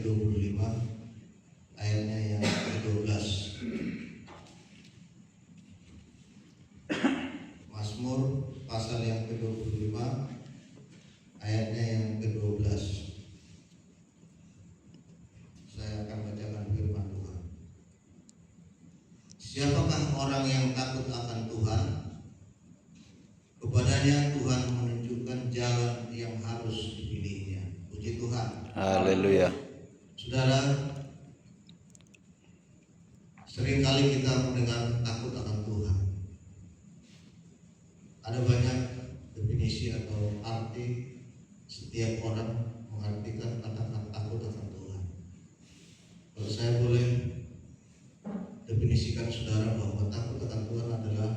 ke-25 ayatnya yang ke-12. Mazmur pasal yang ke-25 ayatnya yang ke-12. Saya akan bacakan firman Tuhan. Siapakah orang yang takut akan Tuhan? Kepadanya Tuhan menunjukkan jalan yang harus dipilihnya. Puji Tuhan. Haleluya. Saudara, seringkali kita mendengar takut akan Tuhan. Ada banyak definisi atau arti setiap orang mengartikan kata-kata takut akan Tuhan. Kalau saya boleh definisikan saudara bahwa takut akan Tuhan adalah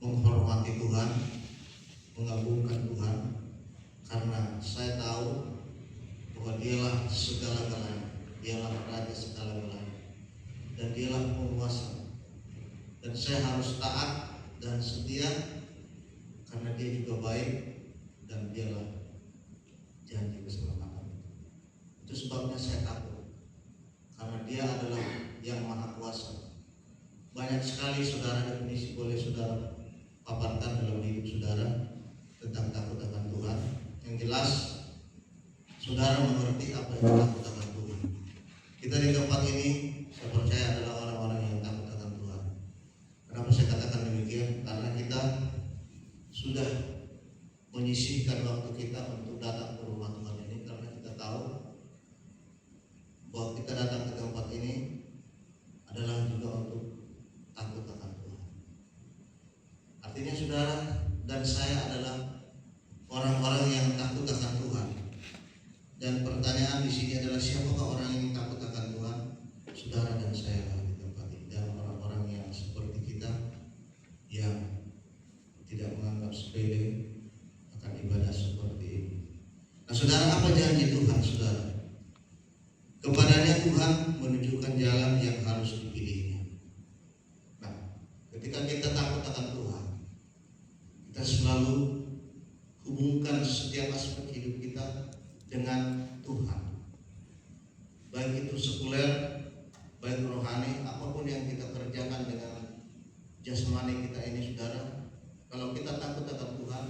menghormati Tuhan, mengagungkan Tuhan, karena saya tahu bahwa Dialah segala-galanya, Dialah Raja segala-galanya, dan Dialah penguasa. Dan saya harus taat dan setia karena Dia juga baik dan Dialah janji keselamatan. Itu sebabnya saya takut, karena Dia adalah yang maha kuasa. Banyak sekali saudara definisi boleh saudara paparkan dalam hidup saudara tentang takut akan Tuhan. Yang jelas saudara mengerti apa itu takut akan Tuhan. Kita di tempat ini saya percaya adalah orang-orang yang takut akan Tuhan. Kenapa saya katakan demikian? Karena kita sudah menyisihkan waktu kita untuk datang ke rumah Tuhan ini, karena kita tahu bahwa kita datang ke tempat ini adalah juga untuk takut akan Tuhan. Artinya saudara dan saya adalah orang-orang yang takut akan Tuhan. Dan pertanyaan di sini adalah siapakah orang yang takut akan Tuhan? Saudara dan saya di tempat ini, dan orang-orang yang seperti kita yang tidak menganggap sepele akan ibadah seperti ini. Nah saudara, apa janji Tuhan saudara? Kepadanya Tuhan menunjukkan jalan yang harus dipilihnya. Nah, ketika kita takut akan Tuhan, kita selalu hubungkan setiap aspek hidup kita dengan Tuhan. Baik itu sekuler, baik rohani, apapun yang kita kerjakan dengan jasmani kita ini saudara, kalau kita takut akan Tuhan,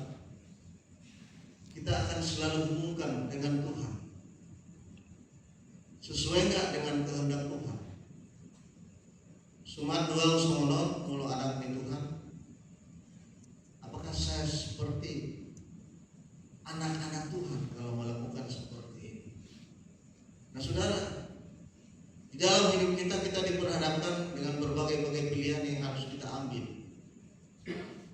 kita akan selalu hubungkan dengan Tuhan. Sesuai enggak dengan kehendak Tuhan? Sumat dual songolot mulu anak di Tuhan. Apakah saya seperti anak-anak Tuhan kalau melakukan seperti ini? Nah saudara, di dalam hidup kita diperhadapkan dengan berbagai-bagai pilihan yang harus kita ambil.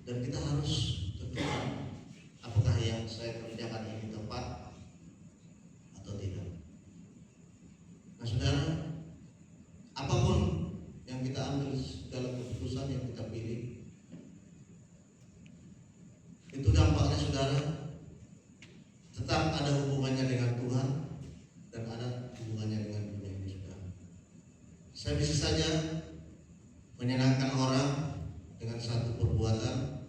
Dan kita harus tentukan apakah yang saya kerjakan ini tepat atau tidak. Nah saudara, apapun yang kita ambil dalam keputusan yang kita pilih, itu dampaknya saudara tetap ada hubungannya dengan Tuhan dan ada hubungannya dengan dunia ini saudara. Saya bisa saja menyenangkan orang dengan satu perbuatan,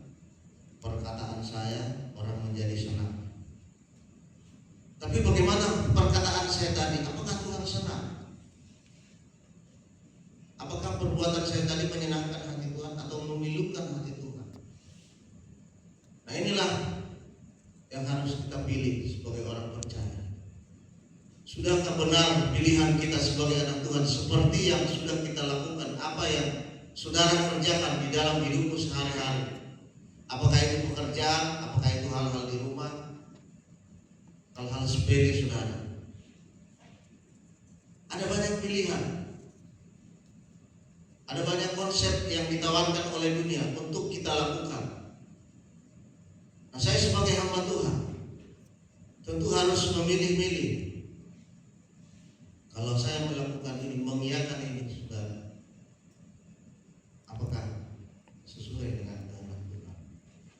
perkataan saya, orang menjadi senang. Tapi bagaimana perkataan saya tadi? Apakah Tuhan senang? Apakah perbuatan saya tadi menyenangkan hati Tuhan atau memilukan hati Tuhan? Nah inilah yang harus kita pilih sebagai orang percaya. Sudahkah benar pilihan kita sebagai anak Tuhan seperti yang sudah kita lakukan? Apa yang saudara kerjakan di dalam hidupmu sehari-hari? Apakah itu pekerjaan? Apakah itu hal-hal di rumah? Hal-hal sepele saudara. Ada banyak pilihan. Ada banyak konsep yang ditawarkan oleh dunia untuk kita lakukan. Nah saya sebagai hamba Tuhan tentu harus memilih-milih. Kalau saya melakukan ini, mengiyakan ini saudara, apakah sesuai dengan kehendak Tuhan?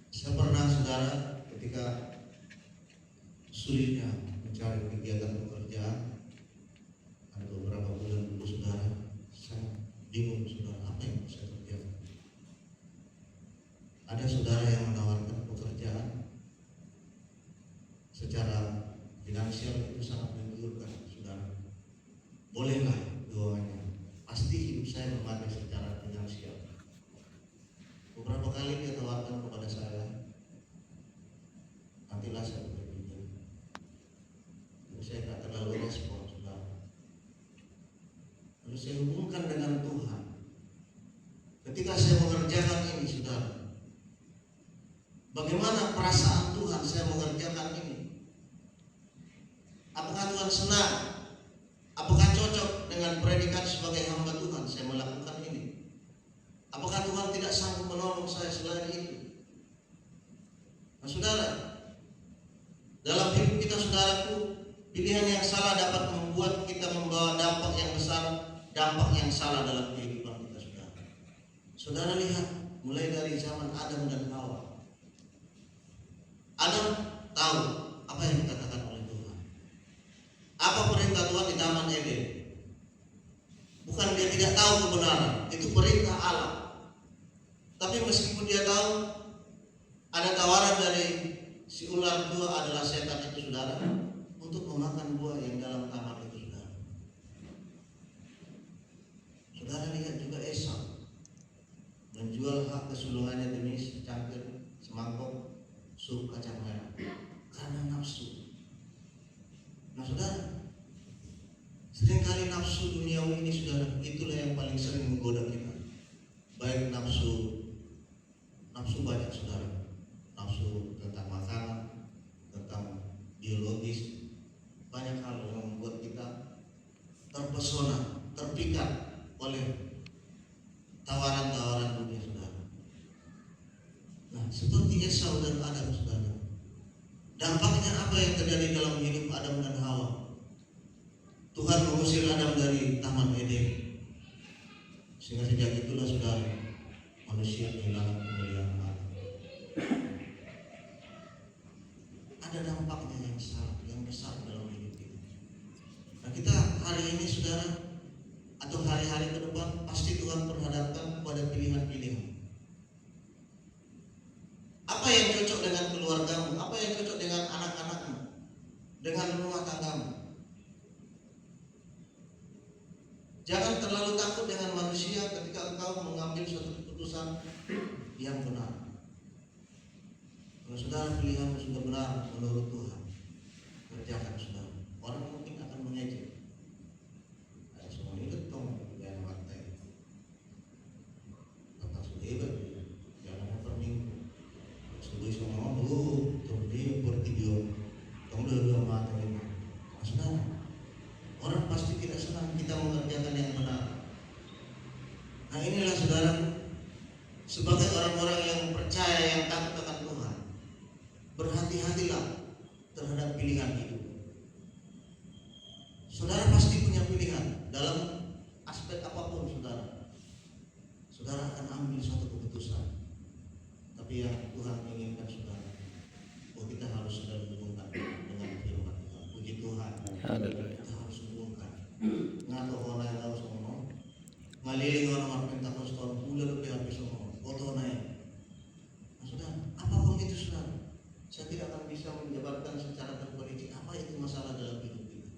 Saya pernah saudara ketika sulitnya mencari kegiatan pekerjaan, ada beberapa bulan dulu saudara, saya bingung saudara apa yang saya kerjakan. Ada saudara yang menawarkan pekerjaan secara finansial itu sangat menggiurkan. Apakah Tuhan senang? Apakah cocok dengan predikat sebagai hamba Tuhan saya melakukan ini? Apakah Tuhan tidak sanggup menolong saya selain itu? Nah, saudara, dalam hidup kita, saudaraku, pilihan yang salah dapat membuat kita membawa dampak yang besar, dampak yang salah dalam kehidupan kita, saudara. Saudara lihat, mulai dari zaman Adam dan Hawa. Adam tahu apa yang dikatakan oleh Tuhan. Apa perintah Tuhan di Taman Eden? Bukan dia tidak tahu kebenaran, itu perintah Allah. Tapi meskipun dia tahu, ada tawaran dari si ular tua adalah setan itu, saudara, untuk memakan buah yang dalam taman itu, saudara. Saudara lihat juga Esau menjual hak kesulungannya demi secangkir semangkok sup kacang merah karena nafsu. Nah, saudara, seringkali nafsu duniawi ini, saudara, itulah yang paling sering menggoda kita. Baik nafsu banyak, saudara, nafsu tentang makanan, tentang biologis, banyak hal yang membuat kita terpesona, terpikat oleh tawaran-tawaran dunia, saudara. Nah, seperti Esau dan Adam, saudara, dampaknya apa yang terjadi dalam hidup Adam dan Hawa? Tuhan mengusir Adam dari Taman Eden, sehingga sejak itulah, saudara, manusia kehilangan kemuliaan Allah. Ada dampaknya yang salah, yang besar dalam hidup kita. Nah, kita hari ini, saudara, atau hari-hari ke depan, pasti Tuhan perhadapkan kepada pilihan-pilihan. Apa yang cocok dengan keluargamu? Apa yang cocok dengan anak-anakmu? Dengan rumah tanggamu? Jangan terlalu takut dengan manusia ketika engkau mengambil suatu keputusan yang benar. Kalau saudara pilihanmu sudah benar menurut Tuhan, kerjakan, saudara. Orang mungkin akan mengejek. Ada semua ini tong yang matai. Kata sudah hebat, jangan perminggu. Sudah semua dulu, terus per video, kamu udah mata ini. Nah, saudara, orang pasti tidak senang kita mengerjakan yang benar. Nah, inilah, saudara, sebagai orang-orang yang percaya, yang takut akan Tuhan, berhati-hatilah terhadap pilihan hidup. Saudara pasti punya pilihan dalam aspek apapun, saudara. Saudara akan ambil suatu keputusan. Tapi yang Tuhan inginkan, saudara, kita harus sudah hubungkan dengan firman Tuhan. Puji Tuhan. Kita harus hubungkan. Ngato orang tahu semua. Ngaliling orang Pentakosta pula lebih habis semua. Foto naik. Nah, saudara, apapun itu, saudara, saya tidak akan bisa menjabarkan secara terperinci apa itu masalah dalam hidup kita.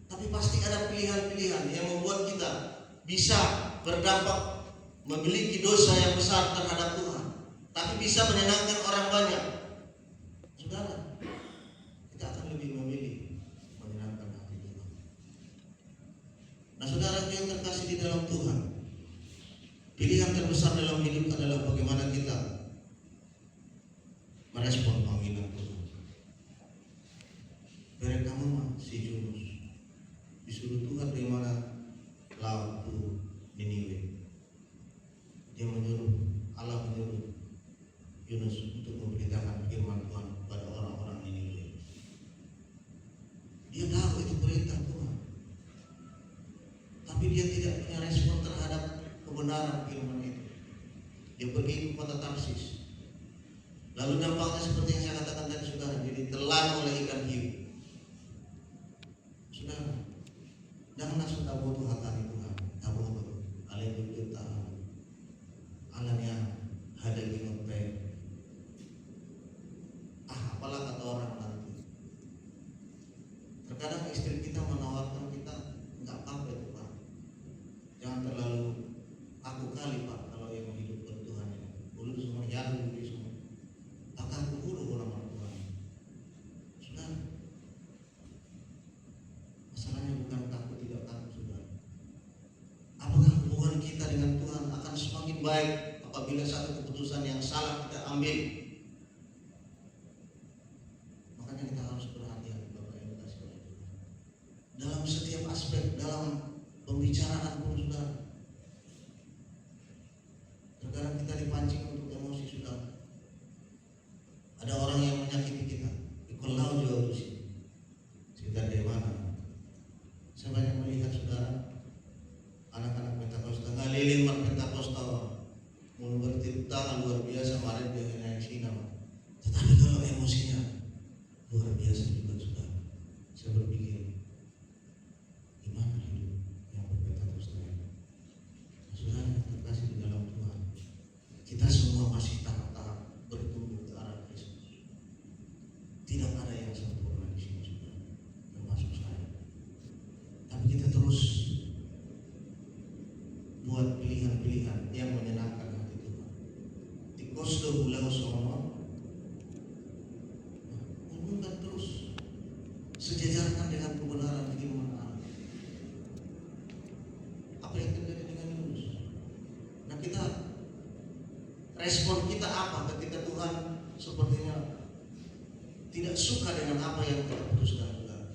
Tapi pasti ada pilihan-pilihan yang membuat kita bisa berdampak, memiliki dosa yang besar terhadap Tuhan, tapi bisa menyenangkan orang banyak. Saudara, kita akan lebih memilih menyenangkan hati Tuhan. Nah, saudara yang terkasih di dalam Tuhan, pilihan terbesar dalam hidup adalah bagaimana kita merespon panggilan Tuhan. Dari kamu si Yunus disuruh Tuhan dari mana laut Niniwe. Dia Allah menyuruh Yunus untuk memberitakan firman Tuhan kepada orang-orang Niniwe. Dia tahu itu perintah Tuhan, tapi dia tidak punya respon terhadap kebenaran firman itu. Dia pergi ke kota Tarsis. Lalu dampaknya seperti yang saya katakan tadi, saudara, jadi ditelan oleh ikan hiu. Saudara, janganlah sudah butuh akan Tuhan. Tahu alih itu tahu. Alanya ada di ngotek. Apalah kata orang nanti. Terkadang istri kita menawarkan kita, enggak apa-apa itu, Pak. Jangan terlalu aku kali, Pak, kalau yang hidup bertuhan ini. Dulu semua jalan dulu semua. Akan kuburu orang Tuhan. Saudara, masalahnya bukan takut tidak takut, saudara. Apakah hubungan kita dengan Tuhan akan semakin baik apabila satu keputusan yang salah kita ambil? Makanya kita harus berhati-hati, Bapak Ibu. pembicaraan pun saudara. Terkadang kita dipancing untuk emosi saudara. Ada orang yang menyakiti kita, ikolau juga sih. Kita dari mana? Saya banyak melihat saudara, anak-anak Pentakosta ngalilin mak Pentakosta, mau bertiptangan luar biasa kemarin dia naik Cina. Tetapi kalau emosinya luar biasa juga saudara. Saya berpikir, gimana hidup yang berpentakosta ini? Saudara yang terkasih di dalam Tuhan, kita semua masih tahap-tahap bertumbuh ke arah Kristus. Tidak ada yang sempurna di sini saudara, termasuk saya. Tapi kita terus buat pilihan-pilihan yang menyenangkan hati Tuhan. Tikos do bulan sono, umumkan terus sejajarkan dengan kebenaran firman Allah. Apa yang terjadi dengan Yunus? Nah, kita respon kita apa ketika Tuhan sepertinya tidak suka dengan apa yang kita putuskan, saudara?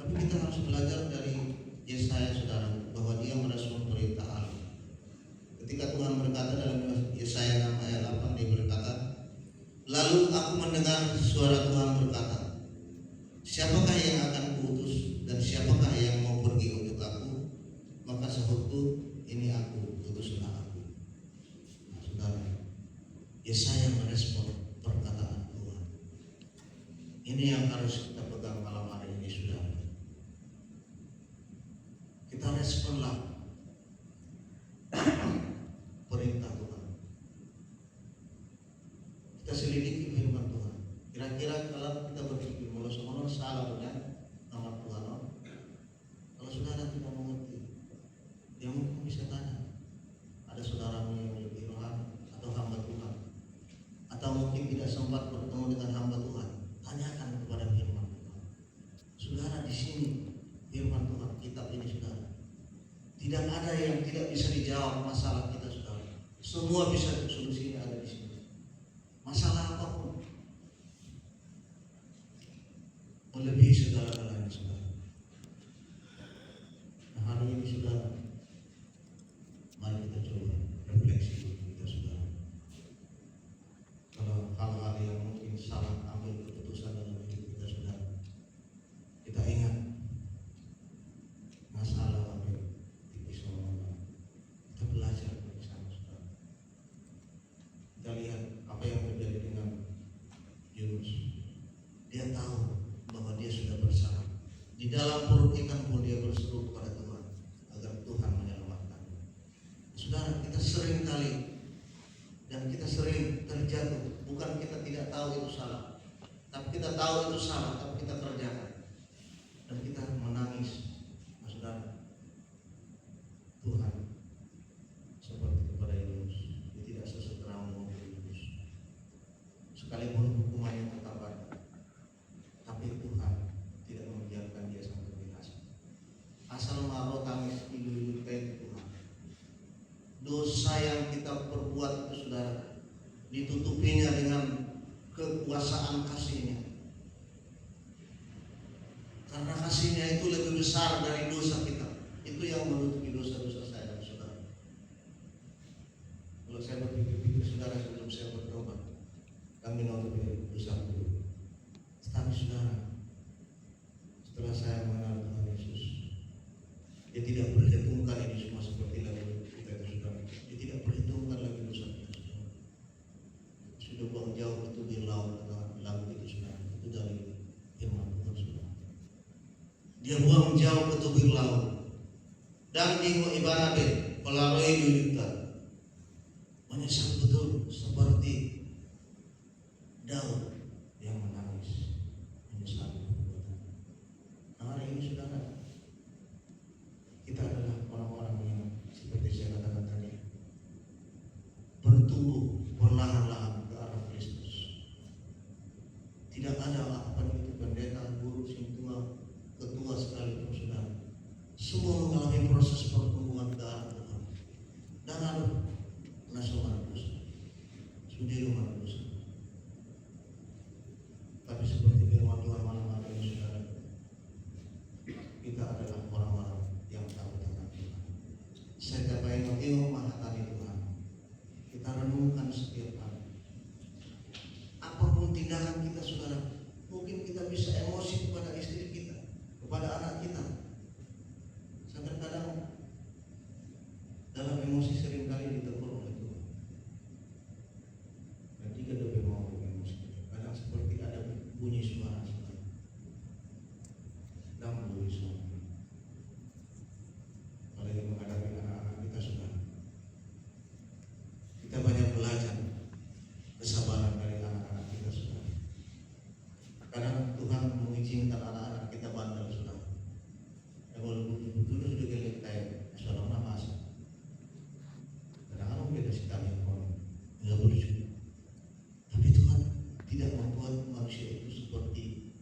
Tapi kita harus belajar dari Yesaya, saudara, bahwa dia merespon perintah Allah. Ketika Tuhan berkata dalam Yesaya 6 ayat 8, dia berkata, lalu aku mendengar suara Tuhan berkata, siapakah yang akan kuutus dan siapakah yang mau pergi untuk aku? Maka sahutku, ini aku, utuslah aku. Nah, saudara, Yesaya merespon perkataan Tuhan. Ini yang harus kita pegang malam hari ini, saudara. Kita responlah perintah Tuhan. Kita selidiki firman Tuhan. Kira-kira kalau kita berpikir mulai semua salah dengan nama Tuhan, kalau saudara tidak mengerti, dia mungkin bisa tanya, ada saudaramu yang lebih rohani atau hamba Tuhan, atau mungkin tidak sempat bertemu dengan hamba Tuhan, tanyakan kepada firman Tuhan. Saudara, di sini firman Tuhan, kitab ini saudara, tidak ada yang tidak bisa dijawab masalah kita saudara. Semua bisa solusinya ada di sini. Masalah apapun melebihi segala-galanya saudara. Nah, hari ini saudara, mari kita coba refleksi diri kita saudara. Kalau hal-hal yang mungkin salah ambil keputusan dalam hidup kita saudara, kita ingat masalah apa tipis ngomong. Kita belajar dari sana saudara. Kita lihat apa yang terjadi dengan Yunus. Dia tahu bahwa dia sudah bersama. Di dalam perut ikan pun dia berseru kepada Tuhan agar Tuhan menyelamatkannya. Saudara, kita sering kali dan kita sering terjatuh. Bukan kita tidak tahu itu salah, tapi kita tahu itu salah, tapi kita kerjakan dan kita menangis. Nah, saudara, Tuhan seperti kepada Yunus, dia tidak sesegera mengumpul Yunus. Sekalipun hukumannya tetap ada, tapi Tuhan tidak membiarkan dia sampai binasa. Asal maro tangis ilu-ilu Tuhan. Dosa yang kita perbuat itu saudara, ditutupinya dengan kekuasaan kasih-Nya. Karena kasih-Nya itu lebih besar dari dosa kita. Itu yang menutupi dosa-dosa saya dan saudara. Kalau saya berpikir-pikir saudara, sebelum saya bertobat, kami menutupi dosa dulu. Tetapi saudara, setelah saya mengenal Tuhan Yesus, dia tidak perhitungkan ini semua seperti lalu kita itu saudara. Dia tidak perhitungkan lagi dosa kita saudara. Sudah buang jauh ke tubir laut lagu itu saudara. Itu dari firman Tuhan saudara. Dia buang jauh ke tubir laut dan di ibarabe pelaroi dulita, menyesal betul seperti Daud yang menangis menyesal perbuatan. Nah, hari ini saudara, kita adalah orang-orang yang seperti saya katakan tadi, bertumbuh perlahan-lahan ke arah Kristus. Tidak ada apa itu pendeta, guru, sintua, ketua sekalipun saudara, semua mengalami proses pertumbuhan ke arah Tuhan. Dan ada nasional dosa, sudah rumah dosa. Tapi seperti firman Tuhan malam hari ini saudara, kita bunyi suara dan melalui suara. Apalagi menghadapi anak-anak kita sudah. Kita banyak belajar kesabaran dari anak-anak kita sudah. Kadang Tuhan mengizinkan anak-anak kita bandel sudah. Ya walaupun dulu sudah kayak seorang nama asal. Kadang-kadang kita sekali orang nggak boleh juga. Tapi Tuhan tidak membuat manusia itu seperti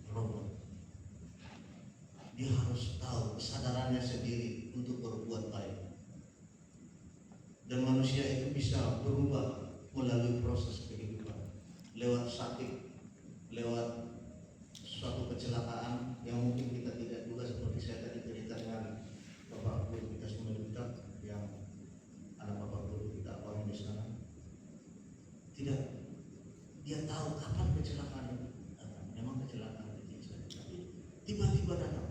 robot. Dia harus tahu kesadarannya sendiri untuk berbuat baik. Dan manusia itu bisa berubah melalui proses kehidupan, lewat sakit, lewat suatu kecelakaan yang mungkin kita tidak duga, seperti saya tadi cerita dengan Bapak Guru kita semua yang anak Bapak Guru kita awalnya di sana. Tidak, dia tahu kapan kecelakaan itu datang. Memang kecelakaan kecil saja, tapi tiba-tiba datang.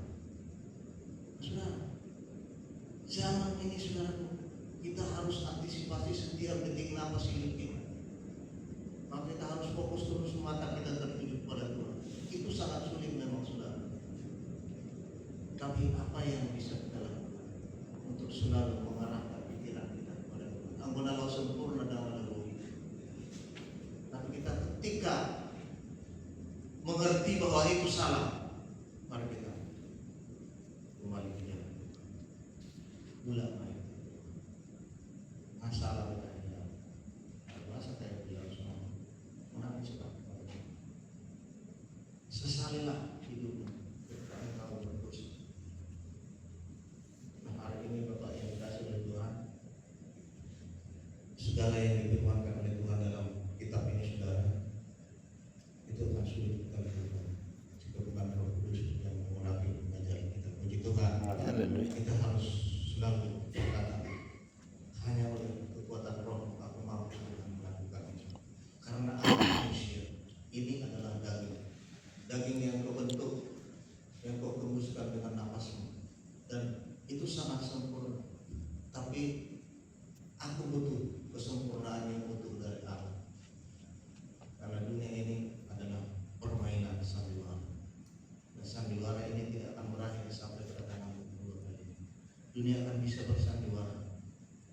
Saudara, zaman ini saudara, kita harus antisipasi setiap detik nafas hidup kita. Maka kita harus fokus terus mata kita tertuju pada Tuhan. Itu sangat sulit memang saudara. Tapi apa yang bisa kita lakukan untuk selalu mengarahkan pikiran kita kepada Tuhan? Ampunilah sempurna dalam leluhur. Tapi kita ketika mengerti bahwa itu salah, mari kita kembali ke jalan. Ulang lagi. Masalah kita ini. Bahasa kayak bilang semua. Menangis Pak. Sesalilah hidupmu ketika engkau berdosa. Nah, hari ini Bapak yang dikasih oleh Tuhan, segala yang difirmankan oleh Tuhan dalam kitab ini saudara, itu akan sulit kita lakukan jika bukan Roh Kudus yang mengurapi mengajar kita. Puji Tuhan. Kita harus selalu berkata, hanya oleh kekuatan Roh aku mampu melakukan itu. Karena anak manusia ini adalah daging yang kau bentuk, yang kau tembuskan dengan nafasmu, dan itu sangat sempurna. Tapi aku butuh kesempurnaan yang utuh dari Allah. Karena dunia ini adalah permainan sandiwara, dan sandiwara ini tidak akan berakhir sampai kedatangan kedua kali. Dunia akan bisa bersandiwara,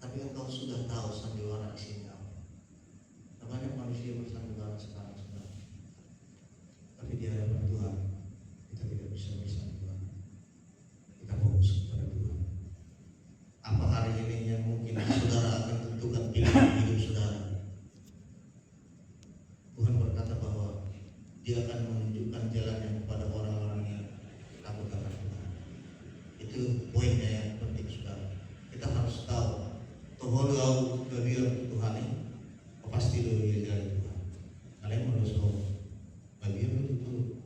tapi engkau sudah tahu sandiwara isinya apa. Nah, banyak manusia bersandiwara sekarang sudah. Tapi di hadapan Tuhan kita tidak bisa bersandiwara. Kita fokus kepada Tuhan. Apa hari ini yang mungkin saudara akan tentukan pilihan hidup saudara? Tuhan berkata bahwa Dia akan menunjukkan jalannya kepada orang-orang yang takut akan Tuhan. Itu poinnya yang penting saudara. Kita harus tahu bahwa kau dari Tuhan ini pasti dari Tuhan. Kalian harus tahu bagi itu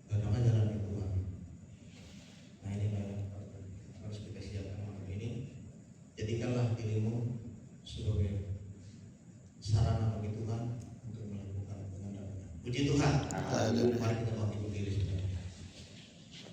dan apa jalan Tuhan. Nah ini harus kita siapkan malam ini. Jadikanlah dirimu sebagai sarana bagi Tuhan untuk melakukan kehendak-Nya. Puji Tuhan. Mari kita